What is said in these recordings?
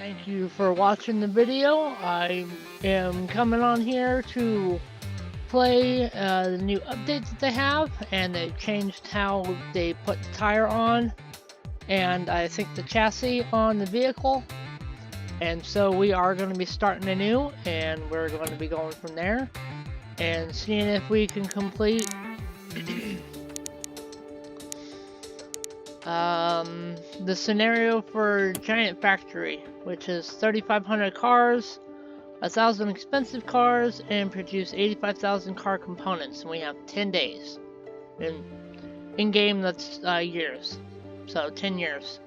Thank you for watching the video. I am coming on here to play the new updates that they have, and they've changed how they put the tire on, and I think the chassis on the vehicle. And so we are going to be starting anew, and we're going to be going from there and seeing if we can complete the scenario for Giant Factory, which is 3,500 cars, 1,000 expensive cars, and produce 85,000 car components. And we have 10 days. In game, that's years, so 10 years.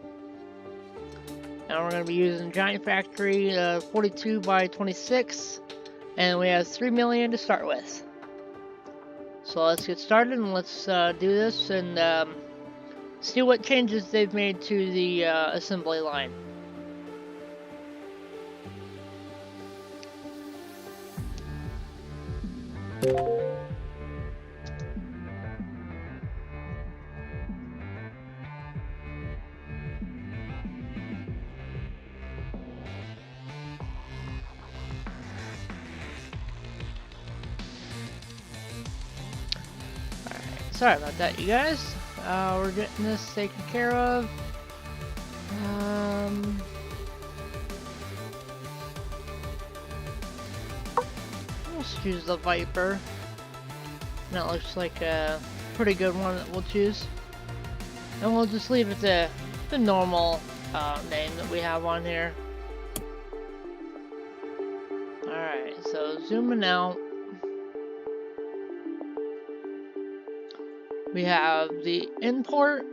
And we're going to be using Giant Factory 42 by 26, and we have 3 million to start with. So let's get started and let's do this and see what changes they've made to the assembly line. Sorry about that, you guys. We're getting this taken care of. Let's choose the Viper. That looks like a pretty good one that we'll choose. And we'll just leave it the normal name that we have on here. Alright, so zooming out. We have the import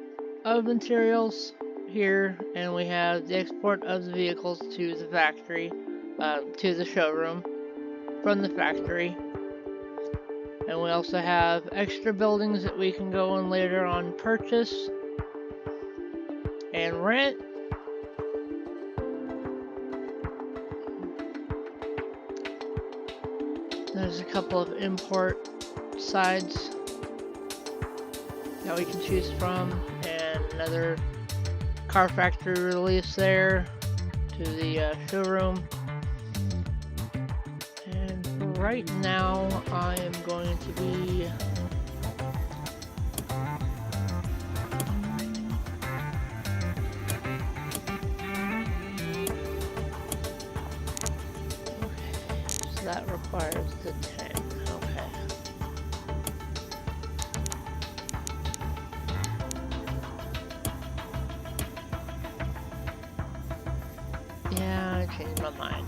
of materials here, and we have the export of the vehicles to the factory, to the showroom from the factory. And we also have extra buildings that we can go in later on purchase and rent. There's a couple of import sides that we can choose from, and another car factory release there to the showroom. And for right now, I am going to be so that requires the 10. Okay. Yeah, I changed my mind.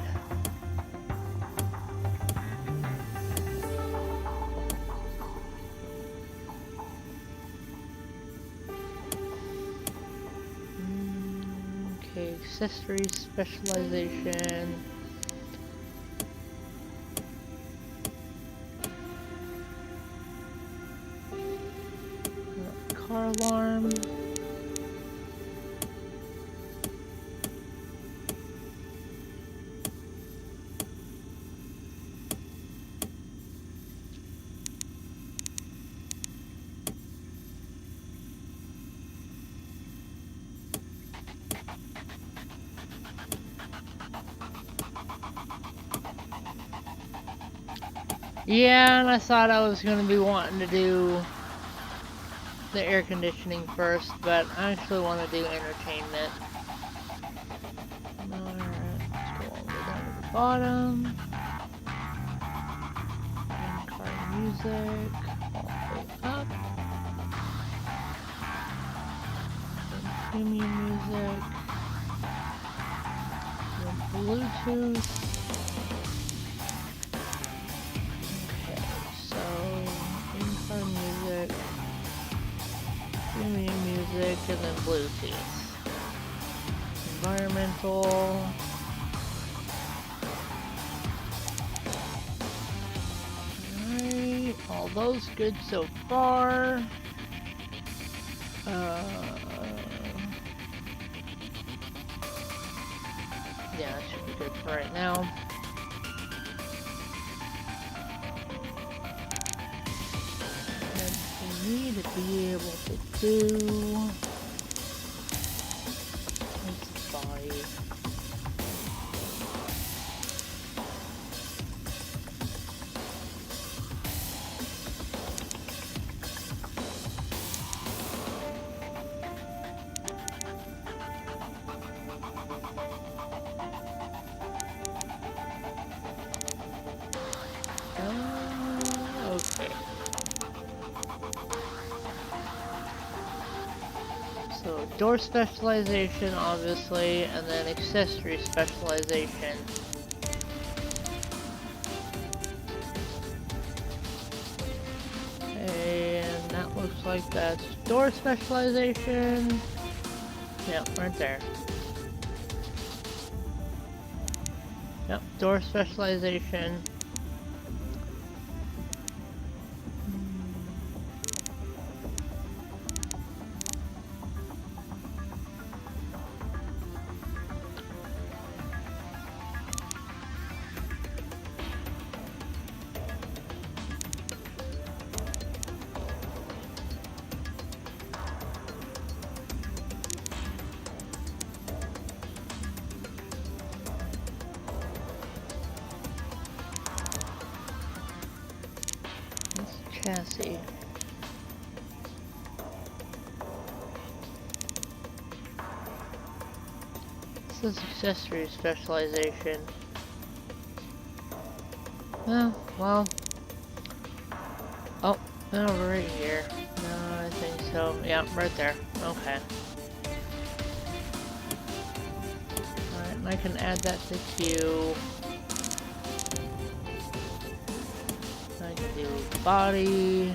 Okay, accessories, specialization. Car alarm. Yeah, and I thought I was going to be wanting to do the air conditioning first, but I actually want to do entertainment. Alright, let's go all the way down to the bottom. And car music, all the way up. And premium music. And Bluetooth. In-car music, premium music, and then Bluetooth. Environmental. Alright, all those good so far. Yeah, that should be good for right now. Need to be able to do. Let's buy So door specialization, obviously, and then accessory specialization. And that looks like that's door specialization. Yep, right there. Yep, door specialization. Chassis. This is accessory specialization. Well. Oh, no, right here. No, I think so. Yeah, right there. Okay. Alright, and I can add that to queue. I can do body.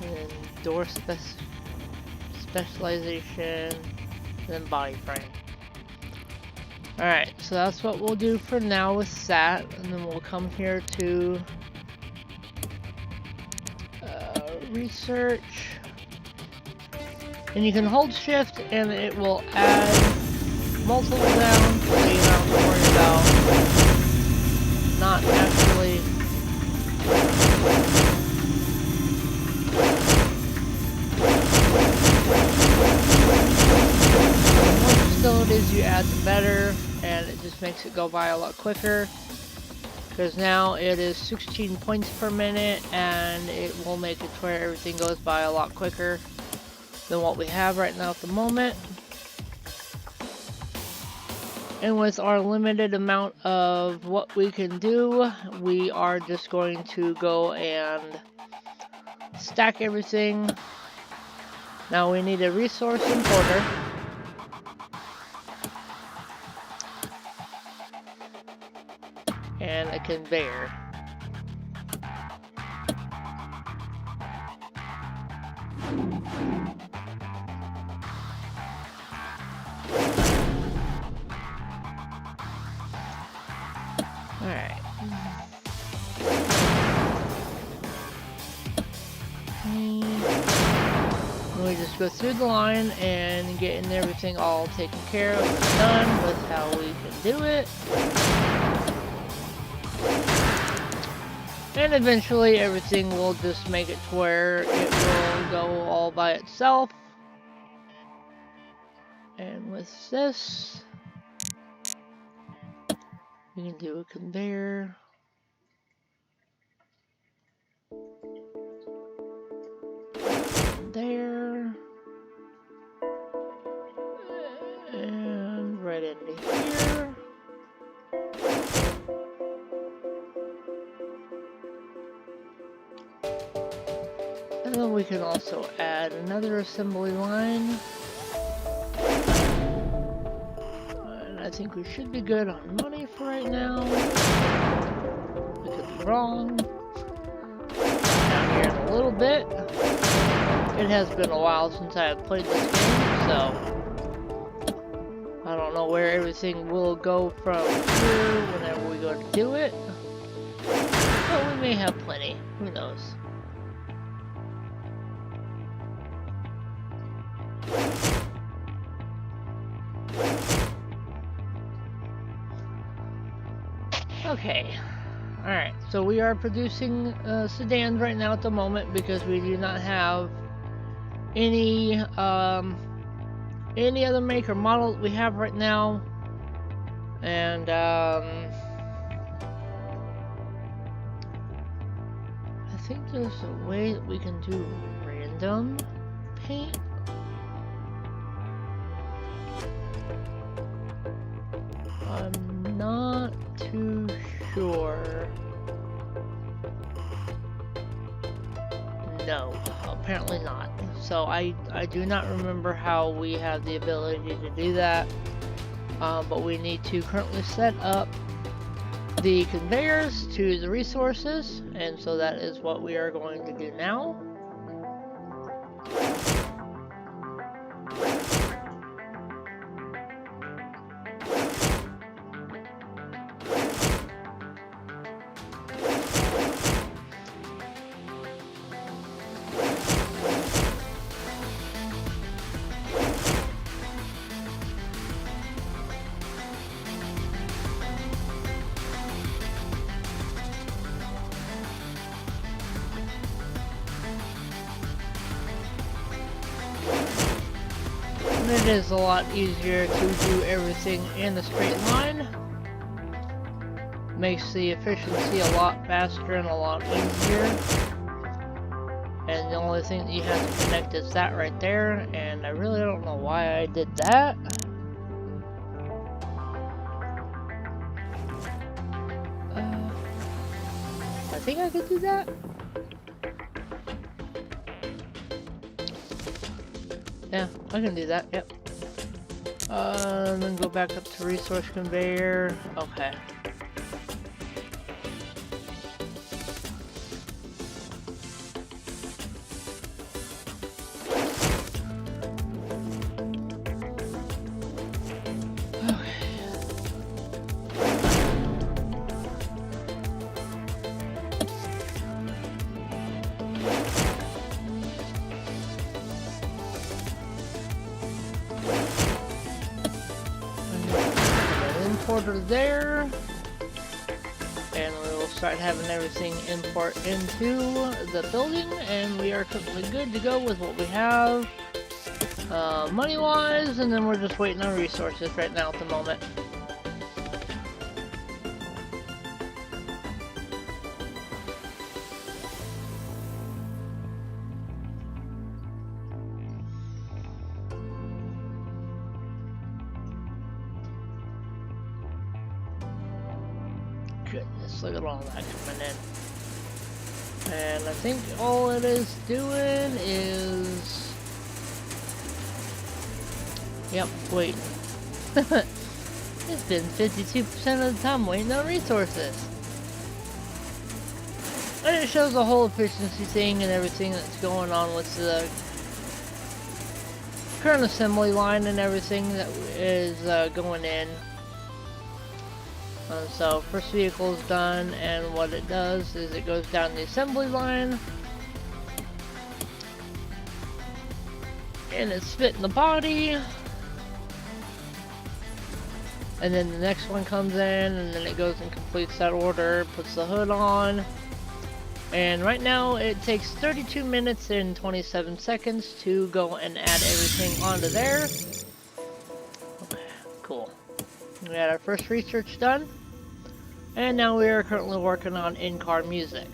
And then door specialization. And then body frame. Alright, so that's what we'll do for now with that. And then we'll come here to research. And you can hold shift and it will add multiple down so you don't have to worry about not actually the more facilities you add, the better, and it just makes it go by a lot quicker. Because now it is 16 points per minute, and it will make it where everything goes by a lot quicker than what we have right now at the moment. And with our limited amount of what we can do, we are just going to go and stack everything. Now we need a resource importer. And a conveyor. Alright. We just go through the line and getting everything all taken care of and done with how we can do it. And eventually everything will just make it to where it will go all by itself. And with this, we can do a conveyor. There. And right into here. And then we can also add another assembly line. And I think we should be good on money for right now. We could be wrong. Down here in a little bit. It has been a while since I have played this game, so I don't know where everything will go from here whenever we go to do it. But we may have plenty. Who knows? Okay. Alright, so we are producing sedans right now at the moment because we do not have any other make or model that we have right now. And I think there's a way that we can do random paint. I'm not too sure. No, apparently not. So I do not remember how we have the ability to do that, but we need to currently set up the conveyors to the resources, and so that is what we are going to do now. It is a lot easier to do everything in a straight line. Makes the efficiency a lot faster and a lot easier. And the only thing that you have to connect is that right there, and I really don't know why I did that. I think I could do that. Yeah, I can do that, yep. Then go back up to resource conveyor. Okay. Importer there, and we will start having everything import into the building, and we are currently good to go with what we have money wise, and then we're just waiting on resources right now at the moment. Goodness, look at all that coming in. And I think all it is doing is... Yep, waiting. It's been 52% of the time waiting on resources. And it shows the whole efficiency thing and everything that's going on with the current assembly line and everything that is going in. So first vehicle is done, and what it does is it goes down the assembly line and it's fitting the body, and then the next one comes in, and then it goes and completes that order, puts the hood on, and right now it takes 32 minutes and 27 seconds to go and add everything onto there. Okay, cool. We had our first research done. And now we are currently working on in-car music.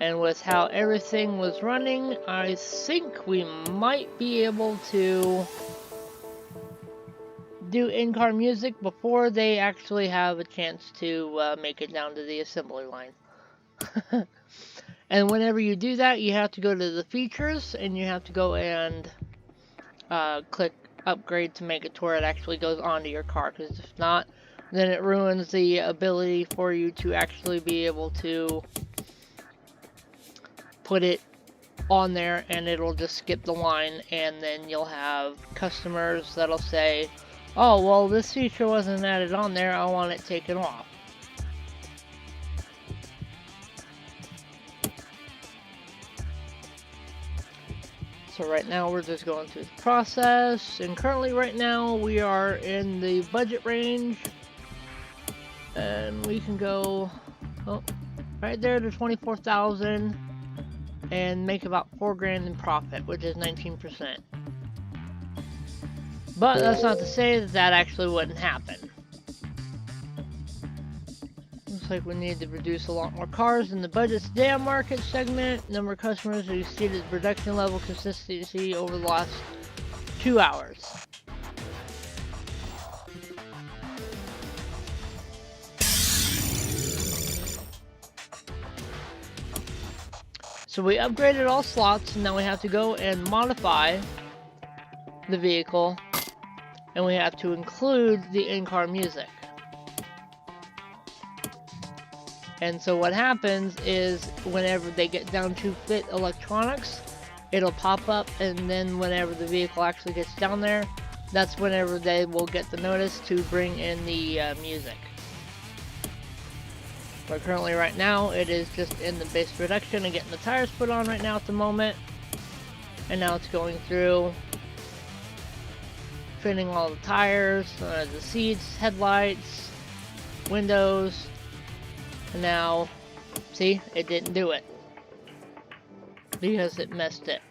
And with how everything was running, I think we might be able to do in-car music before they actually have a chance to make it down to the assembly line. And whenever you do that, you have to go to the features, and you have to go and click upgrade to make it to where it actually goes onto your car, because if not, then it ruins the ability for you to actually be able to put it on there, and it'll just skip the line, and then you'll have customers that'll say, oh, well, this feature wasn't added on there, I want it taken off. So right now we're just going through the process, and currently right now we are in the budget range. And we can go right there to 24,000 and make about $4 grand in profit, which is 19%. But that's not to say that that actually wouldn't happen. Looks like we need to produce a lot more cars in the budget sedan market segment. Number of customers who exceeded production level consistency over the last 2 hours. So we upgraded all slots, and now we have to go and modify the vehicle, and we have to include the in-car music. And so what happens is whenever they get down to fit electronics, it'll pop up, and then whenever the vehicle actually gets down there, that's whenever they will get the notice to bring in the music. But currently right now, it is just in the base production and getting the tires put on right now at the moment. And now it's going through, fitting all the tires, the seats, headlights, windows. And now, see, it didn't do it. Because it messed it.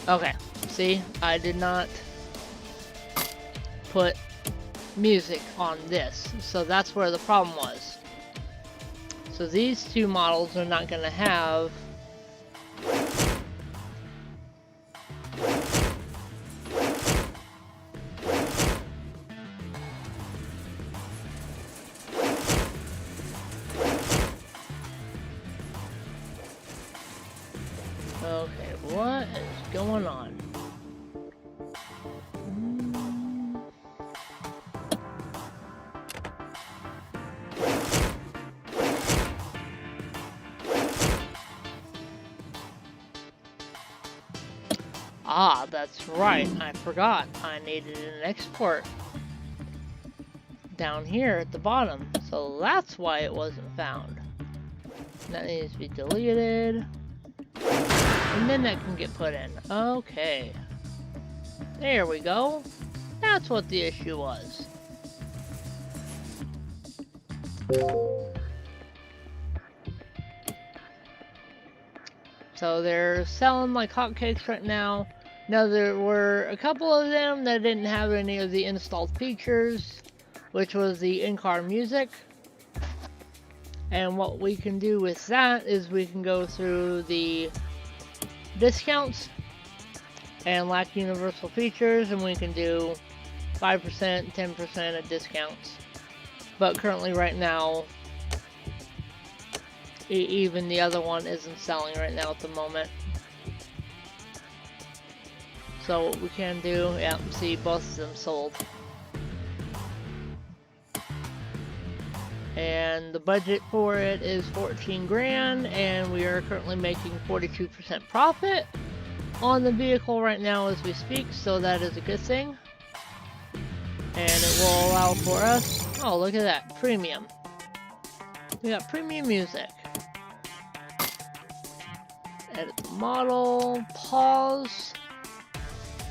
Okay, see, I did not put music on this, so that's where the problem was. So these two models are not going to have okay, what is going on? Ah, that's right, I forgot. I needed an export down here at the bottom, so that's why it wasn't found. That needs to be deleted, and then that can get put in. Okay. There we go. That's what the issue was. So they're selling like hotcakes right now. Now there were a couple of them that didn't have any of the installed features, which was the in-car music. And what we can do with that is we can go through the discounts and lack universal features, and we can do 5%, 10% of discounts. But currently right now, even the other one isn't selling right now at the moment. So what we can do, yeah, see both of them sold. And the budget for it is 14 grand, and we are currently making 42% profit on the vehicle right now as we speak, so that is a good thing. And it will allow for us, oh look at that, premium. We got premium music. Edit the model, pause,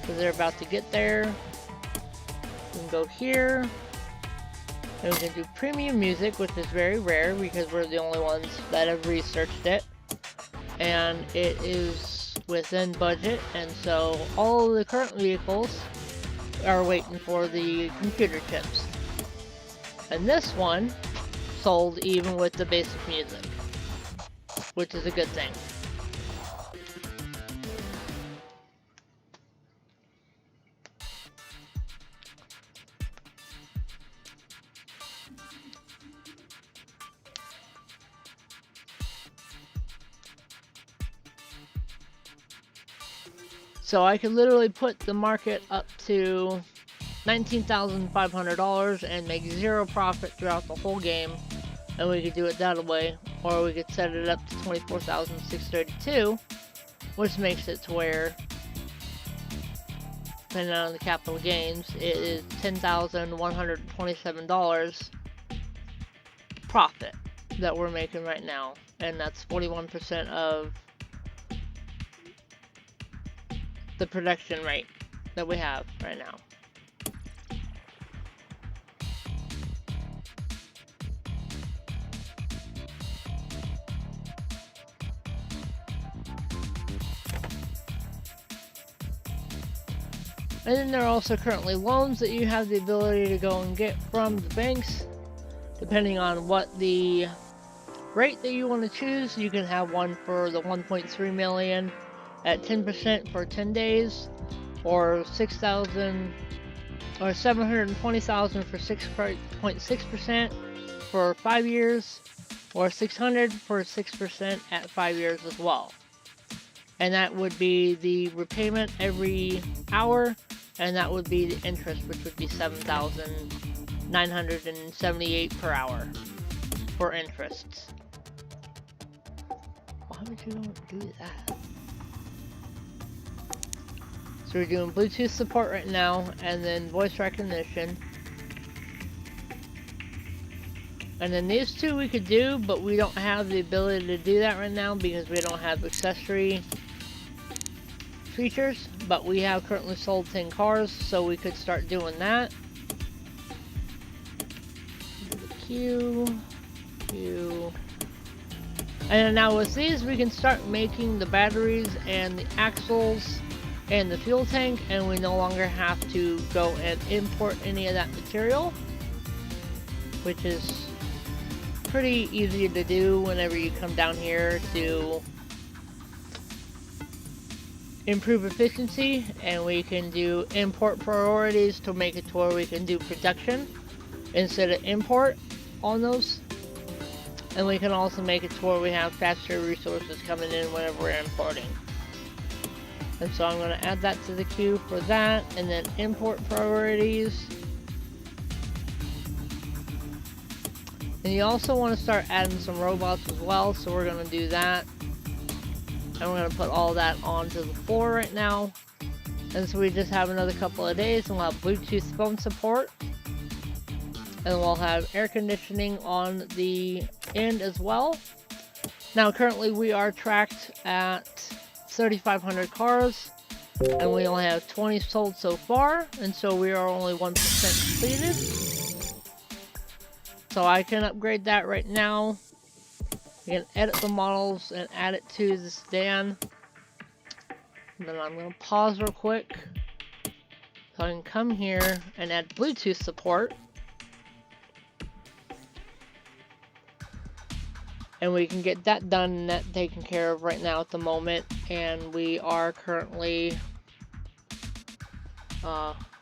because they're about to get there. We can go here, and we can do premium music, which is very rare because we're the only ones that have researched it. And it is within budget, and so all of the current vehicles are waiting for the computer chips. And this one sold even with the basic music, which is a good thing. So I could literally put the market up to $19,500 and make zero profit throughout the whole game, and we could do it that way, or we could set it up to $24,632, which makes it to where, depending on the capital gains, it is $10,127 profit that we're making right now, and that's 41% of the production rate that we have right now. And then there are also currently loans that you have the ability to go and get from the banks. Depending on what the rate that you want to choose, you can have one for the 1.3 million at 10% for 10 days, or 6,000 or 720,000 for 6.6% for 5 years, or 600 for 6% at 5 years as well. And that would be the repayment every hour, and that would be the interest, which would be 7,978 per hour for interests. Why would you do that? So we're doing Bluetooth support right now, and then voice recognition. And then these two we could do, but we don't have the ability to do that right now because we don't have accessory features. But we have currently sold 10 cars, so we could start doing that. Q. And now with these, we can start making the batteries and the axles and the fuel tank, and we no longer have to go and import any of that material, which is pretty easy to do whenever you come down here to improve efficiency. And we can do import priorities to make it to where we can do production instead of import on those. And we can also make it to where we have faster resources coming in whenever we're importing. And so I'm going to add that to the queue for that, and then import priorities. And you also want to start adding some robots as well, so we're going to do that. And we're going to put all that onto the floor right now. And so we just have another couple of days, and we'll have Bluetooth phone support. And we'll have air conditioning on the end as well. Now currently we are tracked at 3,500 cars, and we only have 20 sold so far, and so we are only 1% completed. So I can upgrade that right now. You can edit the models and add it to the sedan. And then I'm going to pause real quick so I can come here and add Bluetooth support. And we can get that done and that taken care of right now at the moment. And we are currently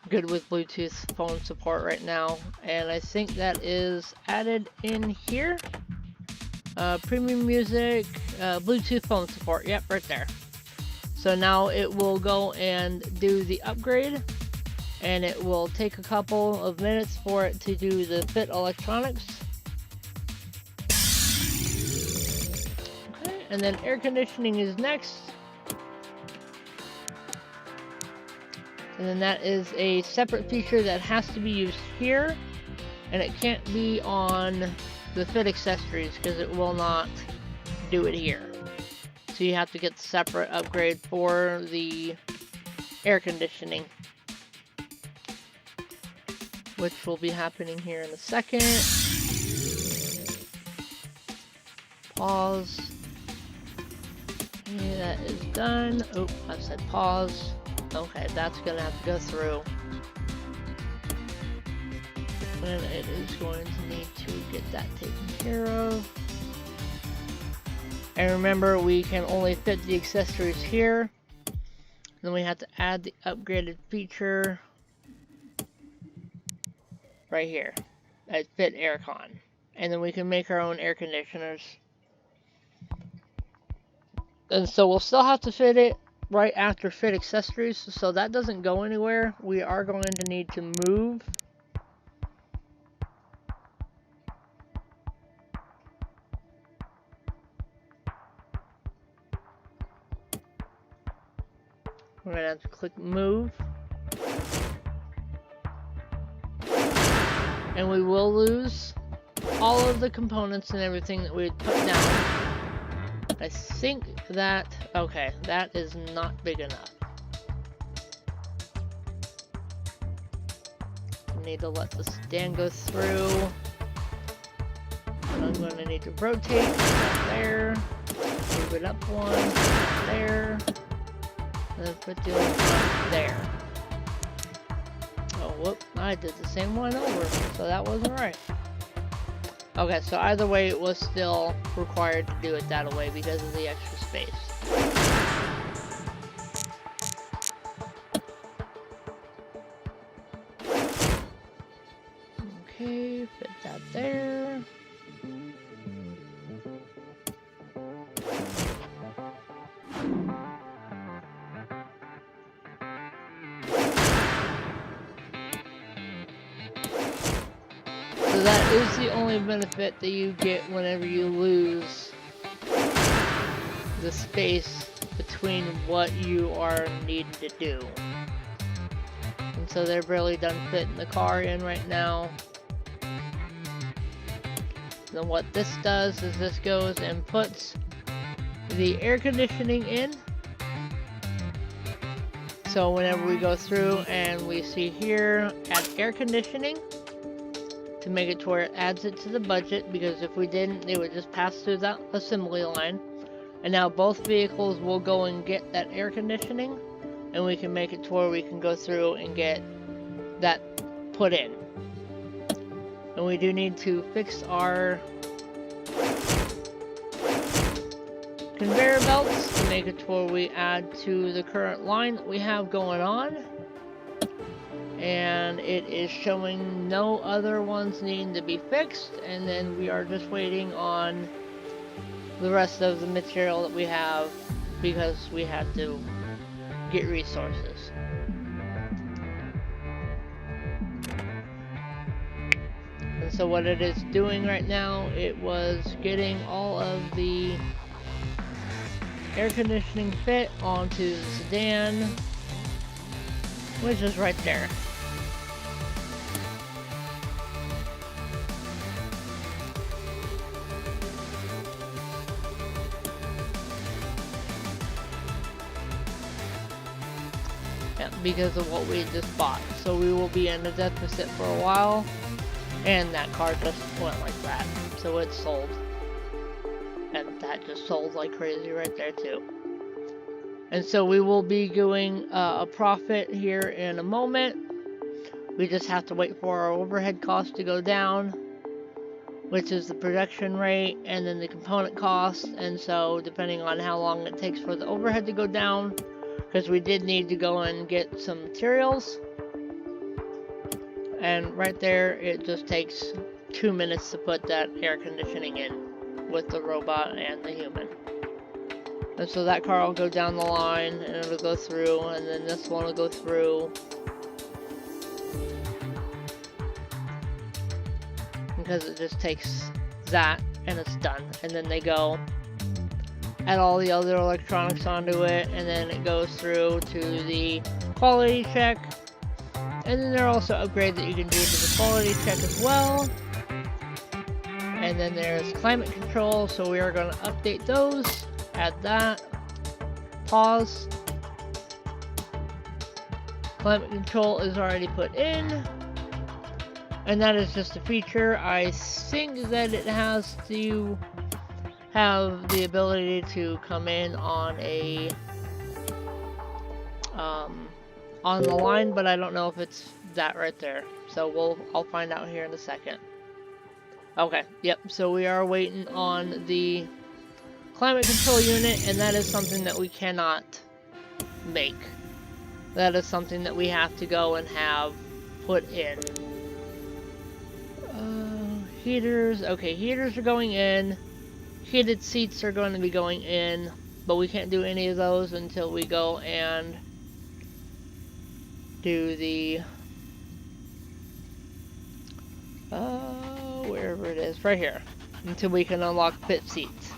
good with Bluetooth phone support right now. And I think that is added in here. Premium music, Bluetooth phone support. Yep, right there. So now it will go and do the upgrade. And it will take a couple of minutes for it to do the fit electronics. And then air conditioning is next. And then that is a separate feature that has to be used here. And it can't be on the fit accessories because it will not do it here. So you have to get the separate upgrade for the air conditioning, which will be happening here in a second. Pause. Okay, that is done. Oh, I said pause. Okay, that's gonna have to go through. And it is going to need to get that taken care of. And remember, we can only fit the accessories here. Then we have to add the upgraded feature right here at Fit Aircon. And then we can make our own air conditioners. And so we'll still have to fit it right after fit accessories, so that doesn't go anywhere. We are going to need to move. We're going to have to click move. And we will lose all of the components and everything that we had put down. I think that, okay, that is not big enough. I need to let the sedan go through. And I'm going to need to rotate there, move it up one, there, and then put the other one there. I did the same one over, so that wasn't right. Okay, so either way, it was still required to do it that way because of the extra space. Okay, fit that there. So that is the only benefit that you get whenever you lose the space between what you are needing to do. And so they're barely done fitting the car in right now. Then what this does is this goes and puts the air conditioning in. So whenever we go through and we see here, add air conditioning, to make it to where it adds it to the budget, because if we didn't, it would just pass through that assembly line. And now both vehicles will go and get that air conditioning, and we can make it to where we can go through and get that put in. And we do need to fix our conveyor belts to make it to where we add to the current line that we have going on. And it is showing no other ones needing to be fixed, and then we are just waiting on the rest of the material that we have because we had to get resources. And so what it is doing right now, it was getting all of the air conditioning fit onto the sedan, which is right there. Yeah, because of what we just bought. So we will be in a deficit for a while, and that car just went like that. So it's sold. And that just sold like crazy right there too. And so we will be doing a profit here in a moment. We just have to wait for our overhead cost to go down, which is the production rate and then the component cost. And so depending on how long it takes for the overhead to go down, because we did need to go and get some materials. And right there, it just takes 2 minutes to put that air conditioning in with the robot and the human. And so that car will go down the line and it'll go through, and then this one will go through. Because it just takes that and it's done. And then they go add all the other electronics onto it, and then it goes through to the quality check. And then there are also upgrades that you can do to the quality check as well. And then there's climate control, so we are going to update those. Add that. Pause. Climate control is already put in. And that is just a feature. I think that it has to have the ability to come in on a on the line, but I don't know if it's that right there. So I'll find out here in a second. Okay, yep, so we are waiting on the climate control unit, and that is something that we cannot make. That is something that we have to go and have put in. Heaters, okay, heaters are going in. Heated seats are going to be going in, but we can't do any of those until we go and do the wherever it is, right here, until we can unlock pit seats.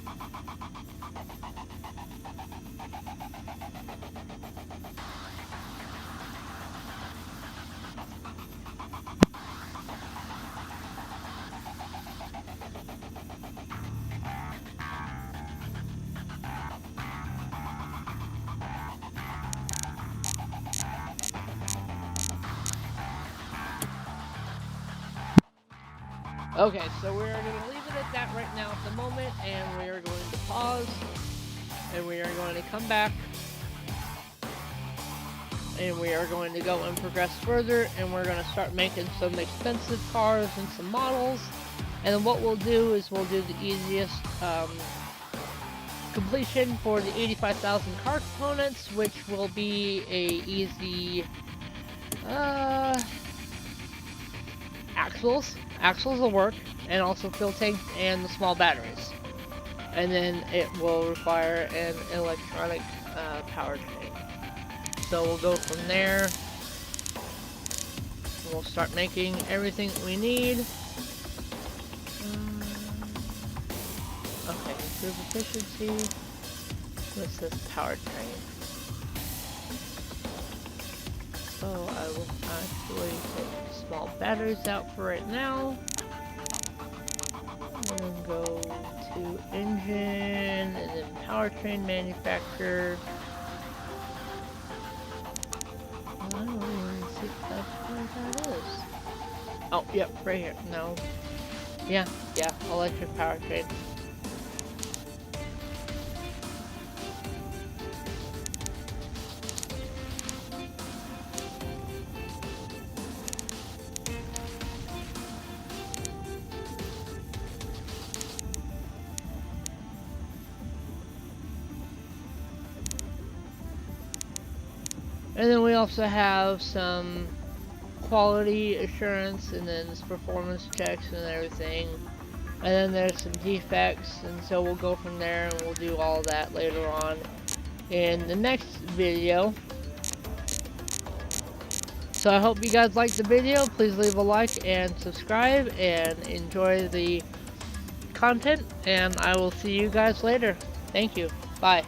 Okay, so we're going to leave it at that right now at the moment, and we are going to pause, and we are going to come back, and we are going to go and progress further, and we're going to start making some expensive cars and some models. And then what we'll do is we'll do the easiest completion for the 85,000 car components, which will be a easy axles will work, and also fuel tanks and the small batteries. And then it will require an electronic powertrain. So we'll go from there. We'll start making everything we need. Okay, improve efficiency. What's this powertrain? So I will actually take the small batteries out for right now. And then go to engine, and then powertrain manufacturer. I don't even see if that's where that is. Oh, yep, right here. No. Yeah, electric powertrain. And then we also have some quality assurance, and then this performance checks and everything. And then there's some defects, and so we'll go from there, and we'll do all that later on in the next video. So I hope you guys liked the video. Please leave a like and subscribe and enjoy the content, and I will see you guys later. Thank you. Bye.